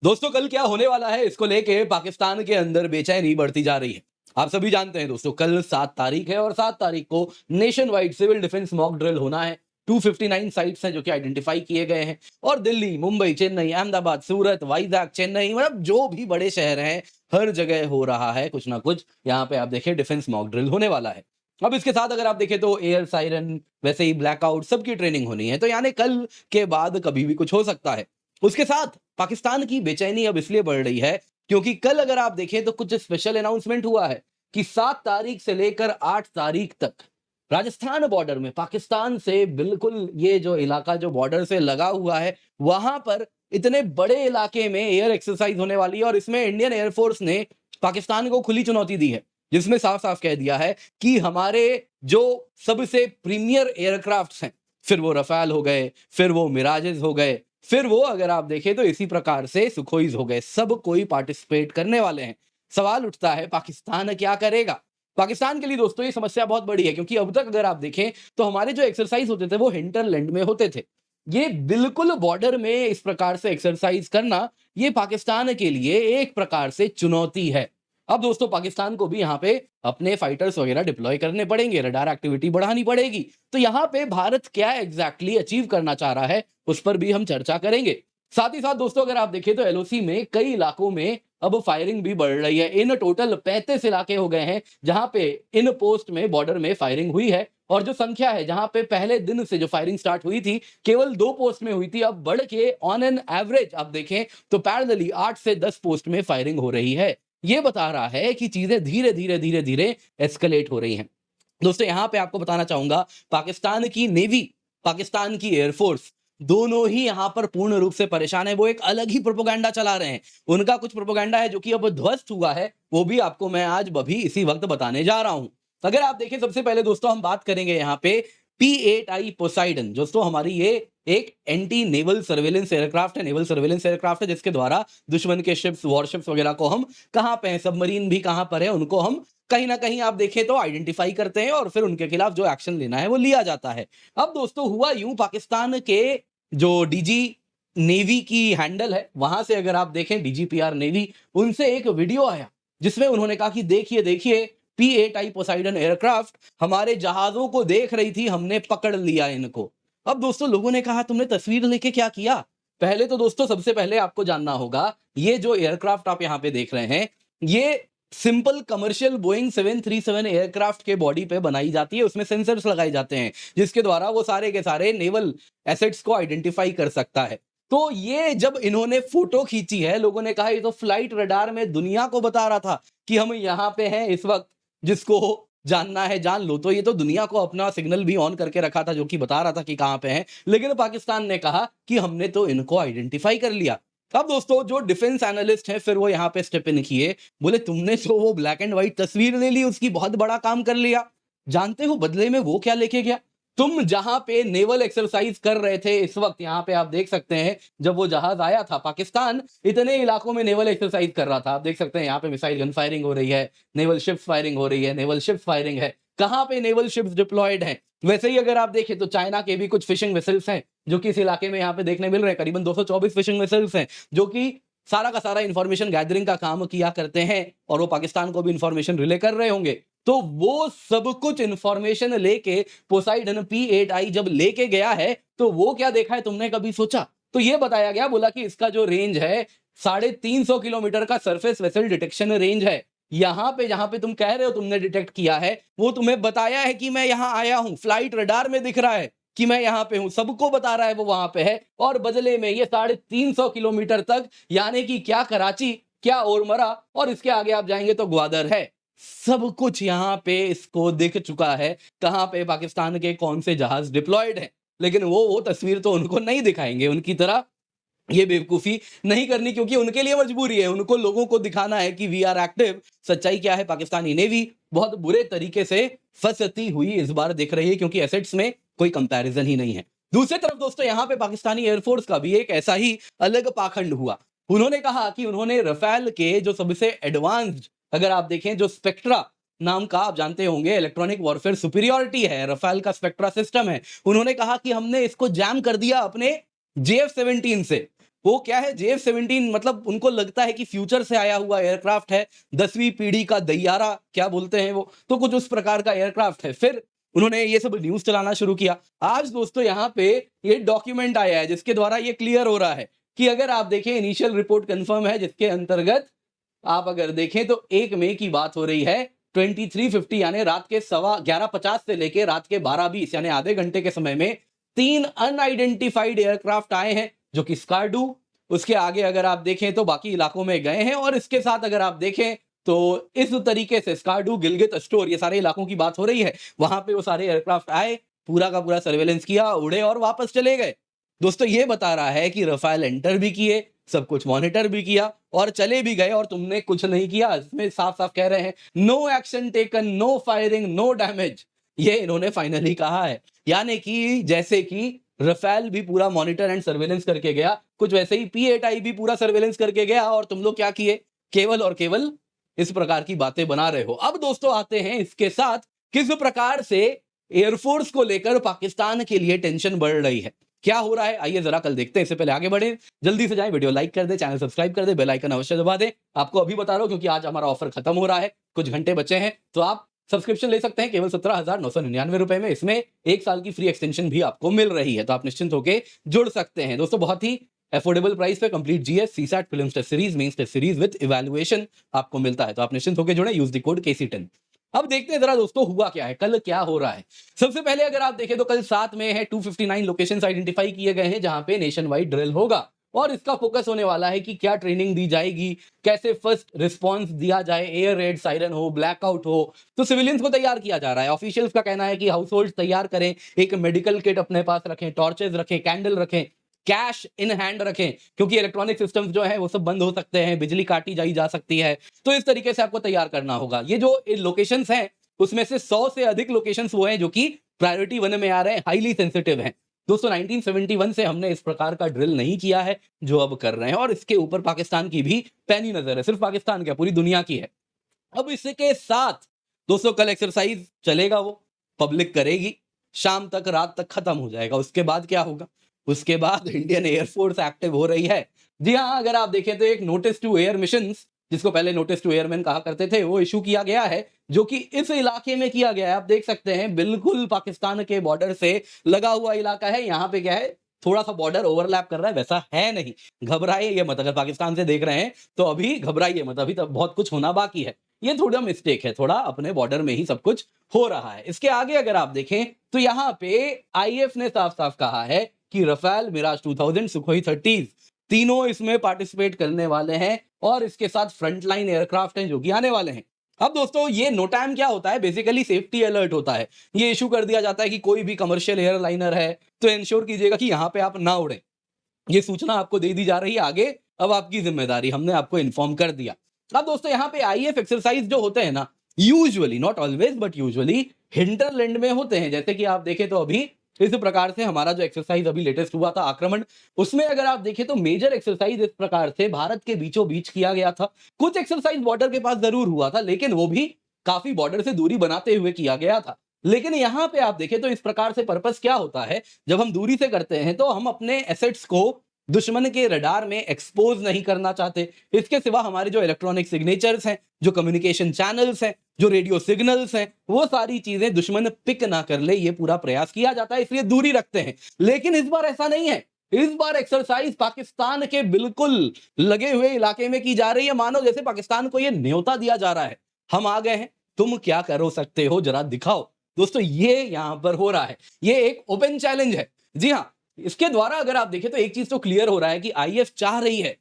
दोस्तों कल क्या होने वाला है इसको लेके पाकिस्तान के अंदर बेचैनी बढ़ती जा रही है। आप सभी जानते हैं दोस्तों कल 7 तारीख है और 7 तारीख को nationwide civil defence mock drill होना है। 259 साइट्स हैं जो कि आइडेंटिफाई किए गए हैं और दिल्ली, मुंबई, चेन्नई, अहमदाबाद, सूरत, वाइजाग, चेन्नई मतलब जो भी बड़े शहर हैं हर जगह हो रहा है कुछ ना कुछ। यहाँ पे आप देखें डिफेंस मॉक ड्रिल होने वाला है। अब इसके साथ अगर आप देखें तो एयर सायरन वैसे ही ब्लैकआउट सबकी ट्रेनिंग होनी है, तो यानी कल के बाद कभी भी कुछ हो सकता है। उसके साथ पाकिस्तान की बेचैनी अब इसलिए बढ़ रही है क्योंकि कल अगर आप देखें तो कुछ स्पेशल अनाउंसमेंट हुआ है कि 7 तारीख से लेकर 8 तारीख तक राजस्थान बॉर्डर में पाकिस्तान से बिल्कुल ये जो इलाका जो बॉर्डर से लगा हुआ है वहां पर इतने बड़े इलाके में एयर एक्सरसाइज होने वाली है और इसमें इंडियन एयरफोर्स ने पाकिस्तान को खुली चुनौती दी है, जिसमें साफ साफ कह दिया है कि हमारे जो सबसे प्रीमियर एयरक्राफ्ट्स हैं, फिर वो रफाल हो गए, फिर वो मिराजेस हो गए, फिर वो अगर आप देखें तो इसी प्रकार से सुखोईज हो गए, सब कोई पार्टिसिपेट करने वाले हैं। सवाल उठता है पाकिस्तान क्या करेगा? पाकिस्तान के लिए दोस्तों ये समस्या बहुत बड़ी है क्योंकि अब तक अगर आप देखें तो हमारे जो एक्सरसाइज होते थे वो हिंटरलैंड में होते थे। ये बिल्कुल बॉर्डर में इस प्रकार से एक्सरसाइज करना ये पाकिस्तान के लिए एक प्रकार से चुनौती है। अब दोस्तों पाकिस्तान को भी यहाँ पे अपने फाइटर्स वगैरह डिप्लॉय करने पड़ेंगे, रडार एक्टिविटी बढ़ानी पड़ेगी। तो यहाँ पे भारत क्या एग्जैक्टली अचीव करना चाह रहा है उस पर भी हम चर्चा करेंगे। साथ ही साथ दोस्तों अगर आप देखें तो एलओसी में कई इलाकों में अब फायरिंग भी बढ़ रही है। इन टोटल 35 इलाके हो गए हैं जहां पे इन पोस्ट में बॉर्डर में फायरिंग हुई है और जो संख्या है जहां पे पहले दिन से जो फायरिंग स्टार्ट हुई थी केवल 2 पोस्ट में हुई थी, अब बढ़ के ऑन एन एवरेज आप देखें तो पैरेलली 8 से 10 पोस्ट में फायरिंग हो रही है। ये बता रहा है कि चीजें धीरे धीरे धीरे धीरे एस्केलेट हो रही हैं। दोस्तों यहां पे आपको बताना चाहूंगा पाकिस्तान की नेवी, पाकिस्तान की एयरफोर्स दोनों ही यहां पर पूर्ण रूप से परेशान है। वो एक अलग ही प्रोपोगंडा चला रहे हैं। उनका कुछ प्रोपोगंडा है जो कि अब ध्वस्त हुआ है, वो भी आपको मैं आज अभी इसी वक्त बताने जा रहा हूं। अगर आप देखें सबसे पहले दोस्तों हम बात करेंगे यहाँ पे P8I पोसाइडन। दोस्तों हमारी ये एक एंटी नेवल सर्वेलेंस एयरक्राफ्ट है, नेवल सर्वेलेंस एयरक्राफ्ट है जिसके द्वारा दुश्मन के शिप्स, वॉरशिप्स वगैरह को हम कहां पे हैं, सबमरीन भी कहां पर है, उनको हम कहीं ना कहीं आप देखें तो आइडेंटिफाई करते हैं और फिर उनके खिलाफ जो एक्शन लेना है वो लिया जाता है। अब दोस्तों हुआ यूं, पाकिस्तान के जो डीजी नेवी की हैंडल है वहां से अगर आप देखें डीजीपीआर नेवी, उनसे एक वीडियो आया जिसमें उन्होंने कहा कि देखिए देखिए P8I पोसाइडन एयरक्राफ्ट हमारे जहाजों को देख रही थी, हमने पकड़ लिया इनको। अब दोस्तों लोगों ने कहा तुमने तस्वीर लेके क्या किया? पहले तो दोस्तों सबसे पहले आपको जानना होगा ये जो एयरक्राफ्ट आप यहां पे देख रहे हैं ये सिंपल कमर्शियल बोइंग 737 एयरक्राफ्ट के बॉडी पे बनाई जाती है। उसमें सेंसर्स लगाए जाते हैं जिसके द्वारा वो सारे के सारे नेवल एसेट्स को आइडेंटिफाई कर सकता है। तो ये जब इन्होंने फोटो खींची है लोगों ने कहा ये तो फ्लाइट रडार में दुनिया को बता रहा था कि हम यहाँ पे हैं इस वक्त, जिसको जानना है जान लो। तो ये तो दुनिया को अपना सिग्नल भी ऑन करके रखा था जो कि बता रहा था कि कहां पे हैं, लेकिन पाकिस्तान ने कहा कि हमने तो इनको आइडेंटिफाई कर लिया। अब दोस्तों जो डिफेंस एनालिस्ट हैं फिर वो यहां पे स्टेप इन किए, बोले तुमने तो वो ब्लैक एंड व्हाइट तस्वीर ले ली, उसकी बहुत बड़ा काम कर लिया। जानते हो बदले में वो क्या लेके गया? तुम जहां पे नेवल एक्सरसाइज कर रहे थे इस वक्त, यहां पे आप देख सकते हैं जब वो जहाज आया था पाकिस्तान इतने इलाकों में नेवल एक्सरसाइज कर रहा था। आप देख सकते हैं यहाँ पे मिसाइल गन फायरिंग हो रही है, नेवल शिप्स फायरिंग हो रही है, नेवल शिप्स फायरिंग है। कहां पे नेवल शिप्स डिप्लॉयड हैं? वैसे ही अगर आप देखें तो चाइना के भी कुछ फिशिंग वेसल्स हैं जो कि इस इलाके में यहाँ पे देखने मिल रहे हैं। करीबन 224 फिशिंग वेसल्स हैं जो कि सारा का सारा इंफॉर्मेशन गैदरिंग का काम किया करते हैं और वो पाकिस्तान को भी इंफॉर्मेशन रिले कर रहे होंगे। तो वो सब कुछ इंफॉर्मेशन लेके पोसाइडन P8I जब लेके गया है तो वो क्या देखा है तुमने कभी सोचा? तो ये बताया गया, बोला कि इसका जो रेंज है 350 किलोमीटर का सरफेस वेसल डिटेक्शन रेंज है। यहां पे जहां पे तुम कह रहे हो तुमने डिटेक्ट किया है वो तुम्हें बताया है कि मैं यहां आया हूं, फ्लाइट रडार में दिख रहा है कि मैं यहां पे हूं, सबको बता रहा है वो वहां पे है। और बदले में ये 350 किलोमीटर तक, यानी कि क्या कराची, क्या ओरमरा और इसके आगे आप जाएंगे तो ग्वादर है, सब कुछ यहां पे इसको दिख चुका है कहां पे पाकिस्तान के कौन से जहाज डिप्लॉयड है। लेकिन वो तस्वीर तो उनको नहीं दिखाएंगे, उनकी तरह ये बेवकूफी नहीं करनी क्योंकि उनके लिए मजबूरी है, उनको लोगों को दिखाना है कि वी आर एक्टिव। सच्चाई क्या है, पाकिस्तानी नेवी बहुत बुरे तरीके से फंसती हुई इस बार दिख रही है क्योंकि एसेट्स में कोई कंपैरिजन ही नहीं है। दूसरी तरफ दोस्तों यहाँ पे पाकिस्तानी एयरफोर्स का भी एक ऐसा ही अलग पाखंड हुआ। उन्होंने कहा कि उन्होंने रफेल के जो सबसे एडवांस्ड, अगर आप देखें जो स्पेक्ट्रा नाम का, आप जानते होंगे इलेक्ट्रॉनिक वॉरफेयर सुपीरियरिटी है, रफेल का स्पेक्ट्रा सिस्टम है, उन्होंने कहा कि हमने इसको जैम कर दिया अपने JF-17 से। वो क्या है JF-17, मतलब उनको लगता है कि फ्यूचर से आया हुआ एयरक्राफ्ट है, 10वीं पीढ़ी का दैयारा क्या बोलते हैं वो, तो कुछ उस प्रकार का एयरक्राफ्ट है। फिर उन्होंने ये सब न्यूज़ चलाना शुरू किया। आज दोस्तों यहाँ पे ये डॉक्यूमेंट आया है जिसके द्वारा ये क्लियर हो रहा है कि अगर आप देखें इनिशियल रिपोर्ट कन्फर्म है, जिसके अंतर्गत आप अगर देखें तो 1 मई की बात हो रही है, 2350 यानी रात के 11:50 से लेके रात के 12:20 यानी आधे घंटे के समय में 3 अनआइडेंटिफाइड एयरक्राफ्ट आए हैं, जो कि स्कार्डू, उसके आगे अगर आप देखें तो बाकी इलाकों में गए हैं, और इसके साथ अगर आप देखें तो इस तरीके से स्कार्डू, गिलगित, एस्टोर, ये सारे इलाकों की बात हो रही है। वहां पे वो सारे एयरक्राफ्ट आए, पूरा का पूरा सर्वेलेंस किया, उड़े और वापस चले गए। दोस्तों ये बता रहा है कि रफाल एंटर भी किए, सब कुछ मॉनिटर भी किया और चले भी गए, और तुमने कुछ नहीं किया। इसमें साफ साफ कह रहे हैं no action taken, no firing, no damage, ये इन्होंने फाइनली कहा है। यानी कि जैसे कि रफेल भी पूरा मॉनिटर एंड सर्वेलेंस करके गया, कुछ वैसे ही P8I भी पूरा सर्वेलेंस करके गया, और तुम लोग क्या किए, केवल और केवल इस प्रकार की बातें बना रहे हो। अब दोस्तों आते हैं इसके साथ किस प्रकार से एयरफोर्स को लेकर पाकिस्तान के लिए टेंशन बढ़ रही है, क्या हो रहा है, आइए जरा कल देखते हैं। इससे पहले आगे बढ़े, जल्दी से जाएं, वीडियो लाइक कर दे, चैनल सब्सक्राइब कर दे, बेल आइकन अवश्य दबा दे। आपको अभी बता रहा हूं क्योंकि आज हमारा ऑफर खत्म हो रहा है, कुछ घंटे बचे हैं, तो आप सब्सक्रिप्शन ले सकते हैं केवल 17,999 रुपए में। इसमें 1 साल की फ्री एक्सटेंशन भी आपको मिल रही है, तो आप निश्चिंत होकर जुड़ सकते हैं। दोस्तों बहुत ही अफोर्डेबल प्राइस पे complete GS, CSAT, prelims test series, mains test series with evaluation आपको मिलता है, तो आप निश्चिंत होकर जुड़े, यूज द कोड KC10। अब देखते हैं जरा दोस्तों हुआ क्या है, कल क्या हो रहा है। सबसे पहले अगर आप देखें तो कल 7 में है, 259 लोकेशंस आइडेंटिफाई किए गए हैं जहां पे नेशन वाइड ड्रिल होगा, और इसका फोकस होने वाला है कि क्या ट्रेनिंग दी जाएगी, कैसे फर्स्ट रिस्पांस दिया जाए, एयर रेड, सायरन हो, ब्लैकआउट हो, तो सिविलियंस को तैयार किया जा रहा है। ऑफिशियल्स का कहना है कि हाउस होल्ड तैयार करें, एक मेडिकल किट अपने पास रखें, टॉर्चेस रखें, कैंडल रखें, कैश इन हैंड रखें, क्योंकि इलेक्ट्रॉनिक सिस्टम्स जो है वो सब बंद हो सकते हैं, बिजली काटी जाई जा सकती है, तो इस तरीके से आपको तैयार करना होगा। ये जो लोकेशंस हैं उसमें से 100 से अधिक लोकेशंस वो हैं जो कि प्रायोरिटी 1 में आ रहे हैं, हाईली सेंसिटिव हैं। दोस्तों 1971 से हमने इस प्रकार का ड्रिल नहीं किया है जो अब कर रहे हैं, और इसके ऊपर पाकिस्तान की भी पैनी नजर है, सिर्फ पाकिस्तान क्या पूरी दुनिया की है। अब इसके साथ दोस्तों कल एक्सरसाइज चलेगा, वो पब्लिक करेगी, शाम तक, रात तक खत्म हो जाएगा। उसके बाद क्या होगा, उसके बाद इंडियन एयरफोर्स एक्टिव हो रही है। जी हाँ, अगर आप देखें तो एक नोटिस टू एयर मिशंस, जिसको पहले नोटिस टू एयरमैन कहा करते थे, वो इशू किया गया है, जो कि इस इलाके में किया गया है। आप देख सकते हैं बिल्कुल पाकिस्तान के बॉर्डर से लगा हुआ इलाका है। यहाँ पे क्या है, थोड़ा सा बॉर्डर ओवरलैप कर रहा है, वैसा है नहीं, घबराइए ये मत। अगर पाकिस्तान से देख रहे हैं तो अभी घबराइए मत, अभी तक बहुत कुछ होना बाकी है। ये थोड़ा मिस्टेक है, थोड़ा अपने बॉर्डर में ही सब कुछ हो रहा है। इसके आगे अगर आप देखें तो यहाँ पे IF ने साफ साफ कहा है कि रफेल, मिराज 2000, सुखोई 30 तीनों इसमें पार्टिसिपेट करने वाले हैं, और इसके साथ फ्रंटलाइन एयरक्राफ्ट हैं जो कि आने वाले हैं। अब दोस्तों ये नोटैम क्या होता है, बेसिकली सेफ्टी अलर्ट होता है। ये इशू कर दिया जाता है कि कोई भी कमर्शियल एयरलाइनर है तो इंश्योर कीजिएगा कि यहां पे आप ना उड़े, ये सूचना आपको दे दी जा रही है आगे, अब आपकी जिम्मेदारी, हमने आपको इन्फॉर्म कर दिया। अब दोस्तों यहाँ पे IF एक्सरसाइज जो होते हैं ना, usually, not always but usually hinterland में होते हैं। जैसे कि आप देखें तो अभी इस प्रकार से हमारा जो एक्सरसाइज अभी लेटेस्ट हुआ था आक्रमण, उसमें अगर आप देखें तो मेजर एक्सरसाइज इस प्रकार से भारत के बीचों बीच किया गया था। कुछ एक्सरसाइज बॉर्डर के पास जरूर हुआ था, लेकिन वो भी काफी बॉर्डर से दूरी बनाते हुए किया गया था। लेकिन यहां पे आप देखें तो इस प्रकार से पर्पस क्या होता है, जब हम दूरी से करते हैं तो हम अपने एसेट्स को दुश्मन के रडार में एक्सपोज नहीं करना चाहते। इसके सिवा हमारे जो इलेक्ट्रॉनिक सिग्नेचर्स हैं, जो कम्युनिकेशन चैनल्स हैं, जो रेडियो सिग्नल्स हैं, वो सारी चीजें दुश्मन पिक ना कर ले, ये पूरा प्रयास किया जाता है, इसलिए दूरी रखते हैं। लेकिन इस बार ऐसा नहीं है, इस बार एक्सरसाइज पाकिस्तान के बिल्कुल लगे हुए इलाके में की जा रही है, मानो जैसे पाकिस्तान को यह न्योता दिया जा रहा है, हम आ गए हैं, तुम क्या करो सकते हो, जरा दिखाओ। दोस्तों ये यहां पर हो रहा है, ये एक ओपन चैलेंज है। जी हां, इसके द्वारा अगर आप देखें तो एक चीज तो क्लियर हो रहा है कि IF चाह रही है,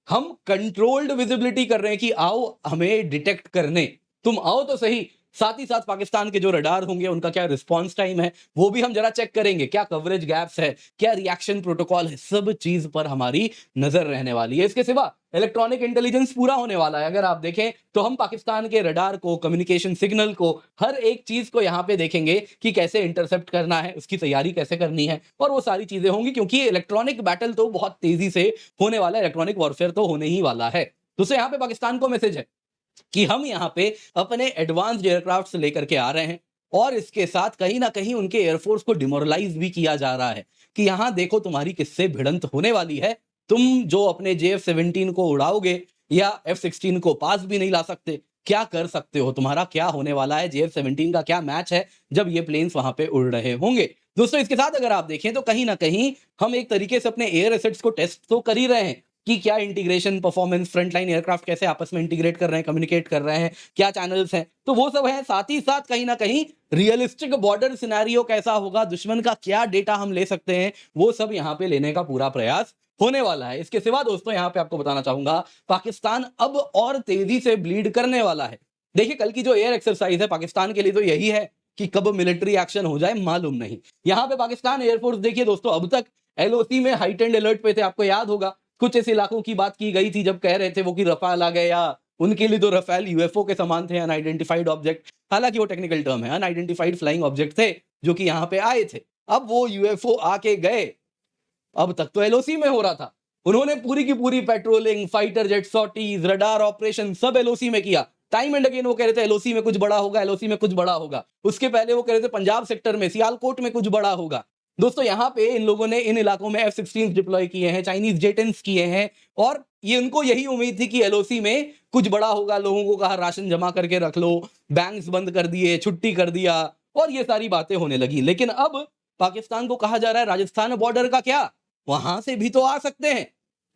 हम कंट्रोल्ड विजिबिलिटी कर रहे हैं कि आओ हमें डिटेक्ट करने, तुम आओ तो सही। साथ ही साथ पाकिस्तान के जो रडार होंगे उनका क्या रिस्पांस टाइम है वो भी हम जरा चेक करेंगे, क्या कवरेज गैप्स है, क्या रिएक्शन प्रोटोकॉल है, सब चीज पर हमारी नजर रहने वाली है। इसके सिवा इलेक्ट्रॉनिक इंटेलिजेंस पूरा होने वाला है। अगर आप देखें तो हम पाकिस्तान के रडार को, कम्युनिकेशन सिग्नल को, हर एक चीज को यहाँ पे देखेंगे कि कैसे इंटरसेप्ट करना है, उसकी तैयारी कैसे करनी है, और वो सारी चीजें होंगी, क्योंकि इलेक्ट्रॉनिक बैटल तो बहुत तेजी से होने वाला है, इलेक्ट्रॉनिक वॉरफेयर तो होने ही वाला है। दोस्तों यहाँ पे पाकिस्तान को मैसेज है कि हम यहां पे अपने एडवांस्ड एयरक्राफ्ट लेकर के आ रहे हैं, और इसके साथ कहीं ना कहीं उनके एयरफोर्स को डिमोरलाइज भी किया जा रहा है कि यहां देखो तुम्हारी किससे भिड़ंत होने वाली है, तुम जो अपने JF-17 को उड़ाओगे या F-16 को पास भी नहीं ला सकते, क्या कर सकते हो? तुम्हारा क्या होने वाला है? JF-17 का क्या मैच है जब ये प्लेन्स वहां पे उड़ रहे होंगे? दोस्तों इसके साथ अगर आप देखें तो कहीं ना कहीं हम एक तरीके से अपने एयर एसेट्स को टेस्ट तो कर ही रहे हैं कि क्या इंटीग्रेशन, परफॉर्मेंस, फ्रंटलाइन एयरक्राफ्ट कैसे आपस में इंटीग्रेट कर रहे हैं, कम्युनिकेट कर रहे हैं, क्या चैनल्स हैं, तो वो सब है। साथ ही साथ कहीं ना कहीं रियलिस्टिक बॉर्डर सिनेरियो कैसा होगा, दुश्मन का क्या डेटा हम ले सकते हैं, वो सब यहाँ पे लेने का पूरा प्रयास होने वाला है। इसके सिवा दोस्तों यहाँ पे आपको बताना चाहूंगा, पाकिस्तान अब और तेजी से ब्लीड करने वाला है। देखिए कल की जो एयर एक्सरसाइज है पाकिस्तान के लिए तो यही है कि कब मिलिट्री एक्शन हो जाए मालूम नहीं। यहाँ पे पाकिस्तान एयरफोर्स देखिए दोस्तों अब तक LOC में हाइटेंड अलर्ट पे थे। आपको याद होगा कुछ ऐसे इलाकों की बात की गई थी जब कह रहे थे वो कि रफाल आ गए, या उनके लिए तो रफाल UFO के समान थे, अनआइडेंटिफाइड ऑब्जेक्ट। हालांकि वो टेक्निकल टर्म है, अनआइडेंटिफाइड फ्लाइंग ऑब्जेक्ट थे जो कि यहाँ पे आए थे। अब वो UFO आके गए, अब तक तो LOC में हो रहा था। उन्होंने पूरी की पूरी patrolling, fighter jet sorties, radar operation सब LOC में किया। टाइम एंड अगेन वो कह रहे थे LOC में कुछ बड़ा होगा, LOC में कुछ बड़ा होगा। उसके पहले वो कह रहे थे पंजाब सेक्टर में सियालकोट में कुछ बड़ा होगा। दोस्तों यहाँ पे इन लोगों ने इन इलाकों में F-16 डिप्लॉय किए हैं, चाइनीज J-10s किए हैं, और ये उनको यही उम्मीद थी कि LOC में कुछ बड़ा होगा। लोगों को कहा राशन जमा करके रख लो, बैंक्स बंद कर दिए, छुट्टी कर दिया, और ये सारी बातें होने लगी। लेकिन अब पाकिस्तान को कहा जा रहा है राजस्थान बॉर्डर का क्या, वहां से भी तो आ सकते हैं।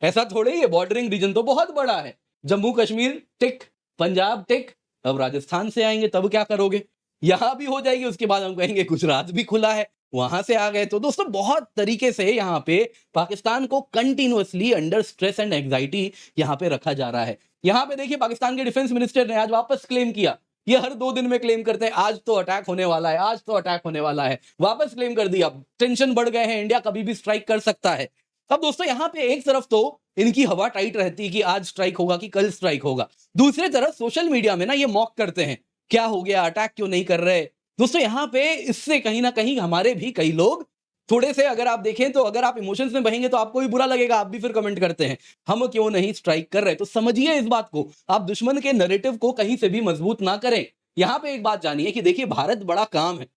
ऐसा थोड़े ही है, बॉर्डरिंग रीजन तो बहुत बड़ा है। जम्मू कश्मीर टिक, पंजाब टिक, अब राजस्थान से आएंगे तब क्या करोगे? यहां भी हो जाएगी, उसके बाद हम कहेंगे गुजरात भी खुला है, वहां से आ गए। तो दोस्तों बहुत तरीके से यहाँ पे पाकिस्तान को continuously under stress and anxiety यहाँ पे रखा जा रहा है। यहाँ पे देखिए पाकिस्तान के डिफेंस मिनिस्टर ने आज वापस क्लेम किया, ये हर 2 दिन में क्लेम करते हैं आज तो अटैक होने वाला है, आज तो अटैक होने वाला है, वापस क्लेम कर दिया। टेंशन बढ़ गए हैं, इंडिया कभी भी स्ट्राइक कर सकता है। अब दोस्तों यहाँ पे एक तरफ तो इनकी हवा टाइट रहती है कि आज स्ट्राइक होगा कि कल स्ट्राइक होगा, दूसरी तरफ सोशल मीडिया में ना ये मॉक करते हैं, क्या हो गया, अटैक क्यों नहीं कर रहे। दोस्तों यहाँ पे इससे कहीं ना कहीं हमारे भी कई लोग थोड़े से, अगर आप देखें तो अगर आप इमोशंस में बहेंगे तो आपको भी बुरा लगेगा, आप भी फिर कमेंट करते हैं हम क्यों नहीं स्ट्राइक कर रहे। तो समझिए इस बात को, आप दुश्मन के नैरेटिव को कहीं से भी मजबूत ना करें। यहाँ पे एक बात जानिए कि देखिए भारत बड़ा काम है,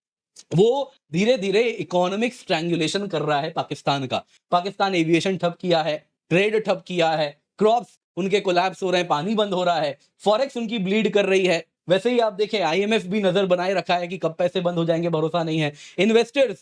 वो धीरे धीरे इकोनॉमिक स्ट्रैंगुलेशन कर रहा है पाकिस्तान का। पाकिस्तान एविएशन ठप किया है, ट्रेड ठप किया है, क्रॉप्स उनके कोलैप्स हो रहे हैं, पानी बंद हो रहा है, फॉरेक्स उनकी ब्लीड कर रही है। वैसे ही आप देखें IMF भी नजर बनाए रखा है कि कब पैसे बंद हो जाएंगे, भरोसा नहीं है। इन्वेस्टर्स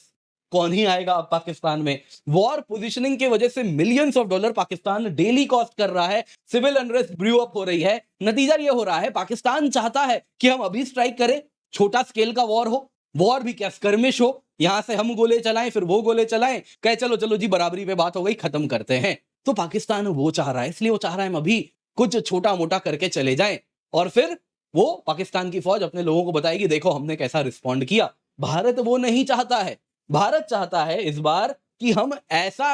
कौन ही आएगा अब पाकिस्तान में। वॉर पोजीशनिंग की वजह से millions of dollar Pakistan daily cost कर रहा है, सिविल अनरेस्ट ब्रू अप हो रही है। नतीजा ये हो रहा है पाकिस्तान चाहता है कि हम अभी स्ट्राइक करें, छोटा स्केल का वॉर हो, वॉर भी क्या स्कर्मिश हो, यहां से हम गोले चलाएं फिर वो गोले चलाएं, कहे चलो चलो जी बराबरी पे बात हो गई, खत्म करते हैं। तो पाकिस्तान वो चाह रहा है, इसलिए वो चाह रहा है हम अभी कुछ छोटा मोटा करके चले जाएं, और फिर वो पाकिस्तान की फौज अपने लोगों को बताएगी देखो हमने कैसा रिस्पॉन्ड किया। भारत वो नहीं चाहता है। भारत चाहता है इस बार कि हम ऐसा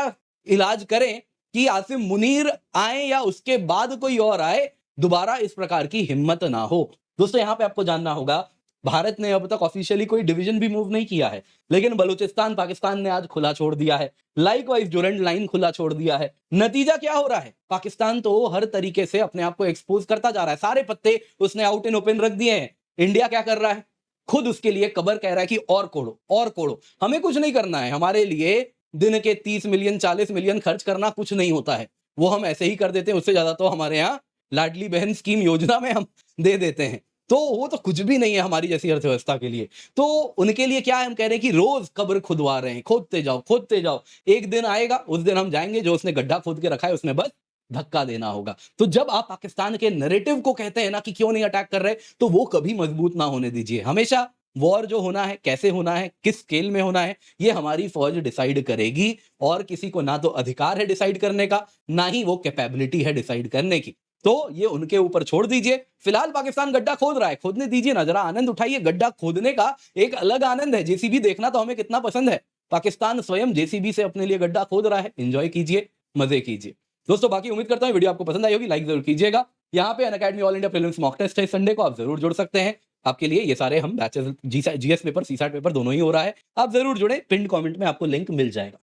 इलाज करें कि आसिम मुनीर आए या उसके बाद कोई और आए, दोबारा इस प्रकार की हिम्मत ना हो। दोस्तों यहां पे आपको जानना होगा, भारत ने अब तक ऑफिशियली कोई डिवीजन भी मूव नहीं किया है, लेकिन बलूचिस्तान पाकिस्तान ने आज खुला छोड़ दिया है, लाइकवाइज डोरेंट लाइन खुला छोड़ दिया है। नतीजा क्या हो रहा है, पाकिस्तान तो हर तरीके से अपने आप को एक्सपोज करता जा रहा है, सारे पत्ते उसने आउट इन ओपन रख दिए हैं। इंडिया क्या कर रहा है, खुद उसके लिए कबर कह रहा है कि और कोड़ो और कोड़ो, हमें कुछ नहीं करना है, हमारे लिए दिन के 30 मिलियन 40 मिलियन खर्च करना कुछ नहीं होता है, वो हम ऐसे ही कर देते हैं, उससे ज्यादा तो हमारे यहाँ लाडली बहन स्कीम योजना में हम दे देते हैं, तो वो तो कुछ भी नहीं है हमारी जैसी अर्थव्यवस्था के लिए। तो उनके लिए क्या है, हम कह रहे हैं कि रोज कब्र खुदवा रहे हैं, खोदते जाओ खोदते जाओ, एक दिन आएगा उस दिन हम जाएंगे, जो उसने गड्ढा खोद के रखा है उसमें बस धक्का देना होगा। तो जब आप पाकिस्तान के नैरेटिव को कहते हैं ना कि क्यों नहीं अटैक कर रहे, तो वो कभी मजबूत ना होने दीजिए। हमेशा वॉर जो होना है, कैसे होना है, किस स्केल में होना है, ये हमारी फौज डिसाइड करेगी, और किसी को ना तो अधिकार है डिसाइड करने का, ना ही वो कैपेबिलिटी है डिसाइड करने की। तो ये उनके ऊपर छोड़ दीजिए। फिलहाल पाकिस्तान गड्ढा खोद रहा है, खोदने दीजिए ना, जरा आनंद उठाइए। गड्ढा खोदने का एक अलग आनंद है, जेसीबी देखना तो हमें कितना पसंद है। पाकिस्तान स्वयं जेसीबी से अपने लिए गड्ढा खोद रहा है, एंजॉय कीजिए, मजे कीजिए। दोस्तों बाकी उम्मीद करता हूं वीडियो आपको पसंद आई होगी, लाइक जरूर कीजिएगा। यहाँ पे Unacademy all India prelims mock test है संडे को, आप जरूर जुड़ सकते हैं। आपके लिए ये सारे हम batches, GS paper, CSAT paper दोनों ही हो रहा है, आप जरूर जुड़े, पिन कमेंट में आपको लिंक मिल जाएगा।